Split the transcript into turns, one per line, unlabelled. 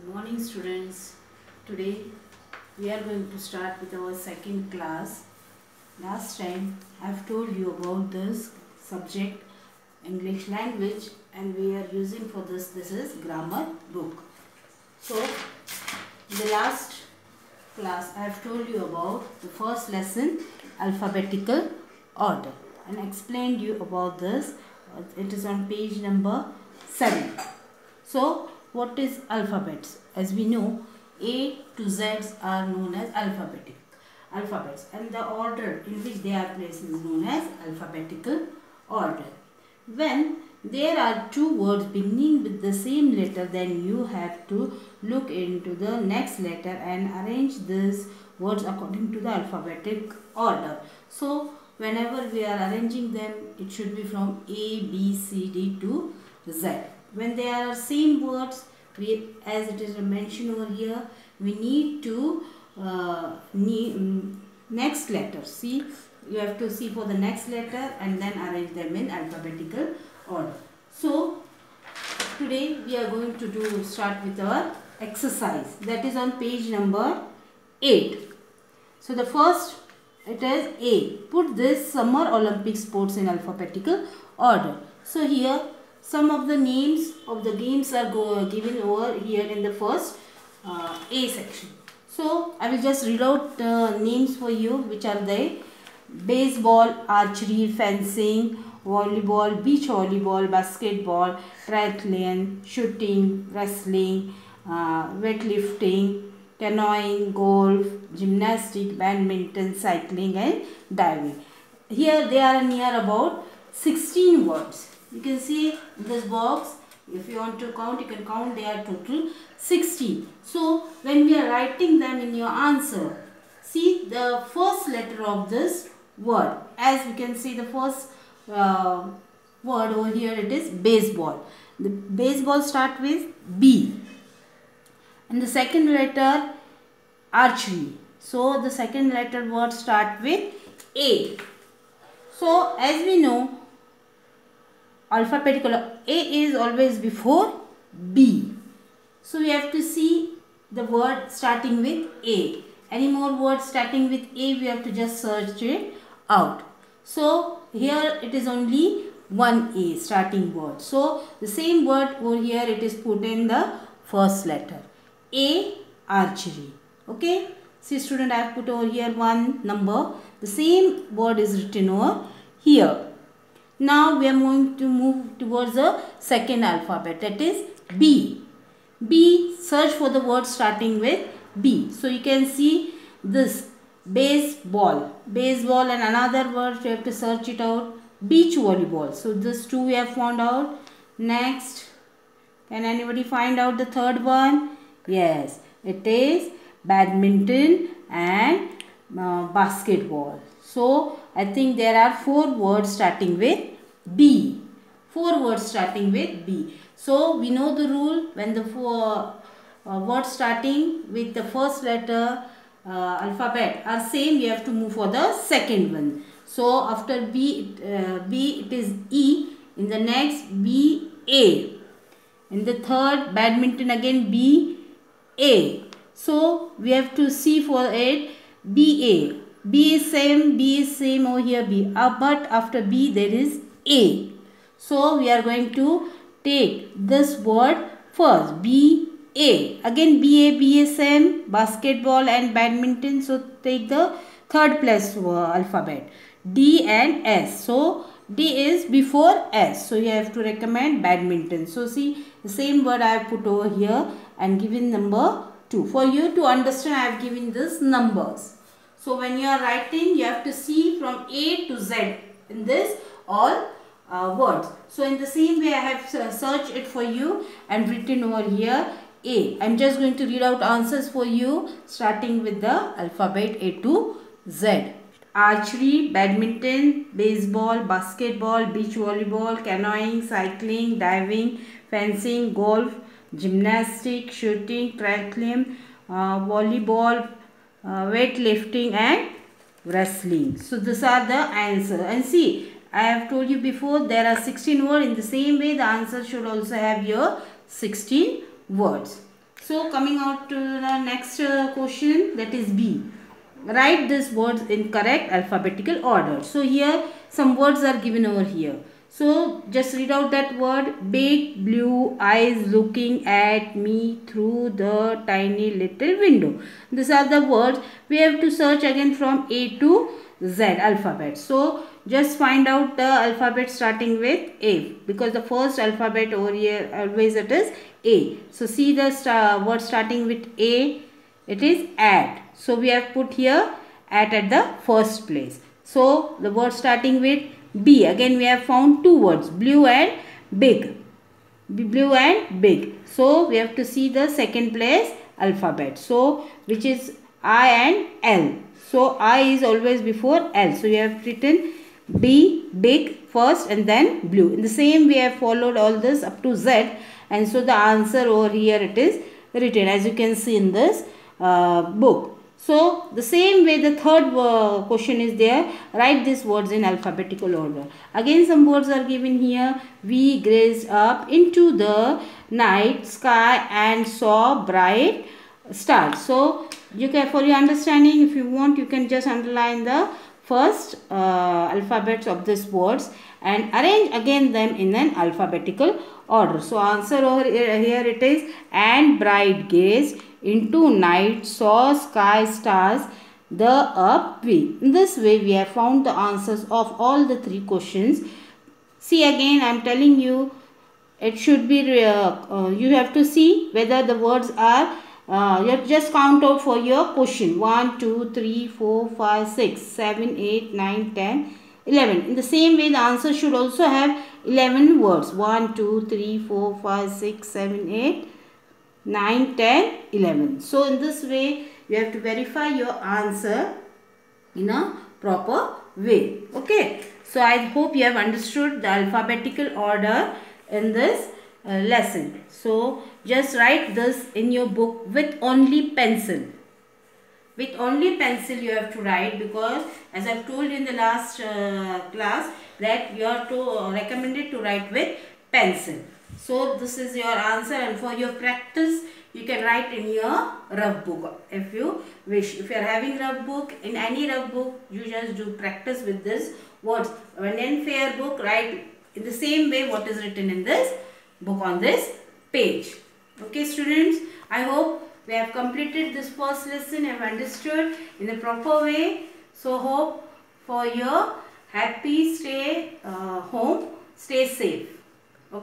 Good morning students. Today we are going to start with our second class. Last time I have told you about this subject English language and we are using for this is grammar book. So in the last class I have told you about the first lesson alphabetical order and explained you about this. It is on page number 7. So what is alphabets? As we know, A to Z are known as alphabets and the order in which they are placed is known as alphabetical order. When there are two words beginning with the same letter, then you have to look into the next letter and arrange these words according to the alphabetic order. So whenever we are arranging them, it should be from A, B, C, D to Z. When they are same words, as it is mentioned over here, we need to next letter. See, you have to see for the next letter and then arrange them in alphabetical order. So today we are going to start with our exercise that is on page number 8. So the first, it is A. Put this Summer Olympic sports in alphabetical order. So here some of the names of the games are given over here in the first A section. So I will just read out names for you, which are they: baseball, archery, fencing, volleyball, beach volleyball, basketball, triathlon, shooting, wrestling, weightlifting, canoeing, golf, gymnastics, badminton, cycling and diving. Here they are near about 16 words. You can see in this box, if you want to count, you can count, they are total 16. So when we are writing them in your answer, see the first letter of this word. As we can see the first word over here, it is baseball. The baseball start with B. And the second letter archery. So the second letter word start with A. So as we know, alphabetical A is always before B. So we have to see the word starting with A. Any more words starting with A, we have to just search it out. So here it is only one A starting word. So the same word over here, it is put in the first letter. A, archery. Okay. See student, I have put over here one number. The same word is written over here. Now we are going to move towards the second alphabet, that is B. B, search for the word starting with B. So you can see this baseball. Baseball and another word, you have to search it out. Beach volleyball. So this two we have found out. Next, can anybody find out the third one? Yes, it is badminton and basketball. So I think there are 4 words starting with B. 4 words starting with B. So we know the rule, when the 4 words starting with the first letter alphabet are same, you have to move for the second one. So after B, it is E. In the next, B, A. In the third, badminton, again B, A. So we have to see for it B, A. B is same over here B. But after B there is A. So we are going to take this word first. B, A. Again B, A same. Basketball and badminton. So take the third place alphabet. D and S. So D is before S. So you have to recommend badminton. So see the same word I have put over here and given number 2. For you to understand, I have given this numbers. So when you are writing, you have to see from A to Z in this all words. So in the same way, I have searched it for you and written over here A. I am just going to read out answers for you starting with the alphabet A to Z. Archery, badminton, baseball, basketball, beach volleyball, canoeing, cycling, diving, fencing, golf, gymnastics, shooting, triathlon, volleyball, weightlifting and wrestling. So these are the answers. And see, I have told you before, there are 16 words. In the same way, the answer should also have your 16 words. So coming out to the next question, that is B. Write these words in correct alphabetical order. So here some words are given over here. So just read out that word. Big blue eyes looking at me through the tiny little window. These are the words. We have to search again from A to Z alphabet. So just find out the alphabet starting with A, because the first alphabet over here always it is A. So see the word starting with A, it is at. So we have put here at the first place. So the word starting with B, again we have found two words, blue and big. Blue and big. So we have to see the second place alphabet. So which is I and L. So I is always before L. So we have written B, big first and then blue. In the same way I have followed all this up to Z, and so the answer over here it is written as you can see in this book. So the same way the third question is there. Write these words in alphabetical order. Again some words are given here. We gazed up into the night sky and saw bright stars. So you can, for your understanding, if you want, you can just underline the first alphabets of these words and arrange again them in an alphabetical order. So answer over here it is, and bright gaze into night, saw sky stars, the up we. In this way we have found the answers of all the three questions. See again I am telling you, it should be you have to see whether the words are you have to just count out for your question. 1, 2, 3, 4, 5, 6, 7, 8, 9, 10, 11. In the same way the answer should also have 11 words. 1, 2, 3, 4, 5, 6, 7, 8, 9, 10, 11. So in this way you have to verify your answer in a proper way. Okay. So I hope you have understood the alphabetical order in this lesson. So just write this in your book with only pencil. With only pencil you have to write, because as I have told you in the last class that you are recommended to write with pencil. So this is your answer, and for your practice you can write in your rough book if you wish. If you are having rough book, in any rough book you just do practice with this words. When in fair book, write in the same way what is written in this book on this page. Okay students, I hope we have completed this first lesson, have understood in a proper way. So hope for your happy stay home, stay safe.